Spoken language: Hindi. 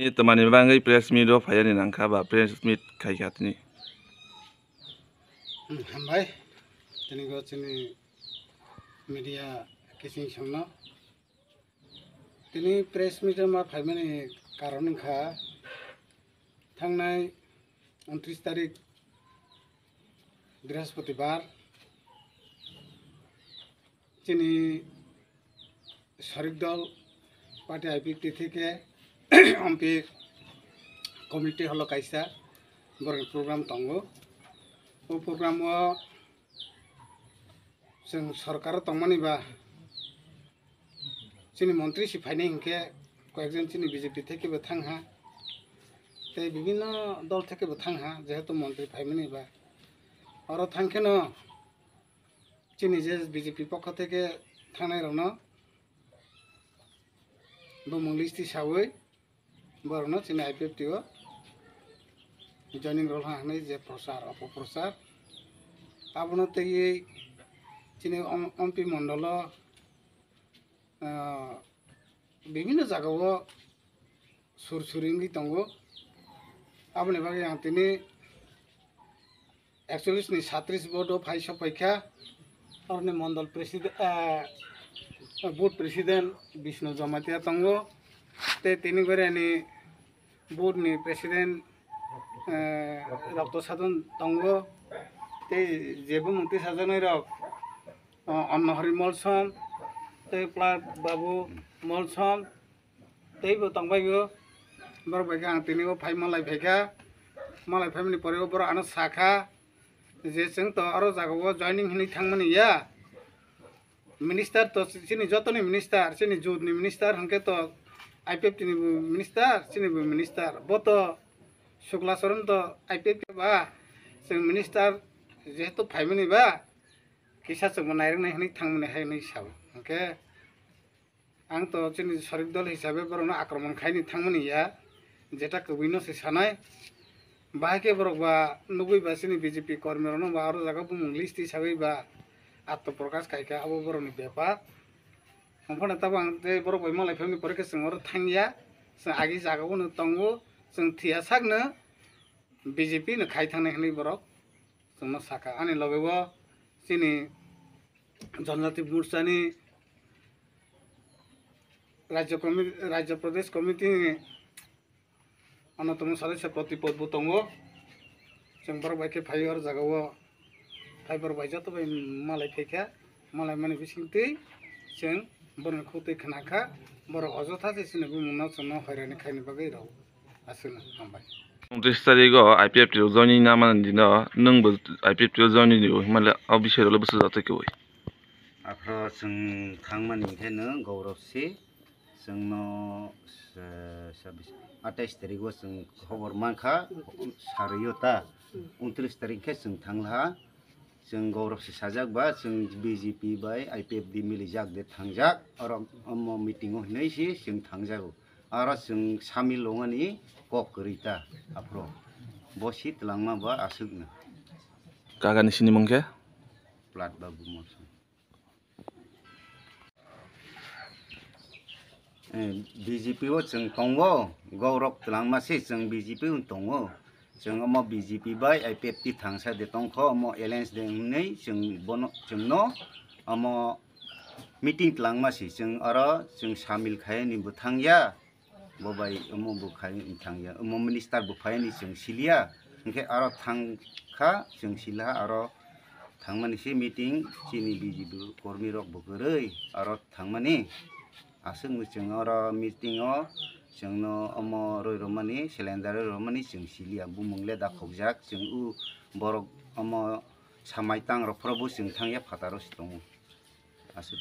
Temani bangai press meet of Hayani Nankaba press meet Kaikatni. Hambai, tini go tini media kissing shona. Tini press meet ma 5 minute karon kha thangnai 29 tarik বৃহস্পতিবার tini শরিক দল পার্টি আইপিপি থেকে এমপি কমিটি হলো কাইসা বড় প্রোগ্রাম তঙ্গ ও প্রোগ্রামও जों सरकार तंगमानिबा जोंनि मन्त्री सिफायनाय हिंखे कयेकजन जोंनि बीजेपी थेकेबो थांहा ते विभिन्न दल थेकेबो थांहा जेहेतु मन्त्री फायमानिबा आरो थांखेनो जोंनि जे बीजेपी पक्ष थेके थांनाय रनो बुमुं लिस्ट हिसाबै बरनो जोंनि आइपिएफटिओ जयनिं रल हानाय जे प्रचार अपप्रचार आबनो तेयै जोंनि एमपि मण्डल विभिन्न जायगायाव सुरसुरिंगि दंगो आबनि बागै आं दिनै 41 नि 37 भोट फाइ सफायखा आरो Mandal president booth president Vishnu Jamatia दंगो ते तिनि गरानि बुथनि प्रेसिडेन्ट रक्त साधन दंगो ते जेबो मन्त्रि साजानाय रक अन्नहरि मलसम ते प्लाट बाबु मलसम तेबो तंबायगो बर बायगा आं तिनिबो फाइ मालाय फाइमनि परेबो बर आनो साखा जे जों तो आरो जागाव जयनिं हनि थांमानिया मिनिस्टार तो सिनि जतनि मिनिस्टार सिनि जुदनि मिनिस्टार हंके तो आइपिएफटिनि मिनिस्टार सिनिबो मिनिस्टार बतो शुक्लाचरण तो आइपिएफटि बा जों मिनिस्टार जेहेतु फाइमनि बा किसा जों नायरनाय हनि थांमानि हायनि हिसाब ओके आं तो जोंनि शरिक दल हिसाबै बरनो आक्रमण खायनि थांमानिया जेटा कबिनो से सानाय बाहायके बरकबा नुगैबा जोंनि बीजेपी कर्मीरनो बा आरो जागा बुमुं लिस्ट हिसाबै बा आत्मप्रकाश खायखा आबो बरनि बेपार ओमफाय ताबो आं ते बरक बाय मालाय फाइमनि परेके जों आरो थांगिया जों आगि जागावनो दंगो जों थिया सागनो बीजेपी नो खाय थांनाय हनि बरक जोंनो साखा आनि लगेबो जोंनि जनजाति मोर्चानि राज्य प्रदेश कमिटी अन्यतम सदस्य प्रतिपद दंगो जों बर बायके फाइ आरो जागाव फाइबर बायजात बाय मालाय फैखा मालाय माने बिसिंतै जों बरन खौतै खनाखा बर अजथा जेसिनो बुमुना जोंनो हैरानि खायनि बागै राव आसोना हामबाय 29 तारिखआव आइपिएफटि जयनिं नामान दिनो नोंबो आइपिएफटि जयनिं दिनो माले आ बिषयले बसु जातकेवै आफ्रो जों थांमानिखेनो गौरबसि जोंनो 28 तारिखआव जों खबर मानखा सारयोता 29 तारिखखे जों थांला जों गौरबसि साजाकबा जों बीजेपी बाय आइपिएफटि मिलिजाक दे थांजाक आरो मिटिंआव हैनायसि जों थांजागौ आरो जों सामिल लङानि ककरिता आफ्रो बसि तलांमा बा आसुकनो कागानि सिनि मंखे प्लाट बाबु मलसम बीजेपी जों दंगो गौरब तलांमासि जों बीजेपी दंगो जों बीजेपी बाय आइपिएफटि थांसा दे तंखो एलायन्स देनै जों जोंनो मिटिं तलांमासि जों आरो जों सामिल खायनिबो थांया बबाय बो थांया मिनिस्टार बो फायनि जों सिलिया ओंखे आरो थांखा जों सिला आरो थांमानिसि मिटिं चिनि बीजेपी कर्मी रक बगरै आरो थांमानि आसुक जों आरो मिटिंआव जोंनो रयरमानि सिलेन्डार रयरमानि जों सिलिया बुमुंले दाखौजाक जों उ बरक सामायतां रफ्राबो जों थांया फातारस दङ आसुक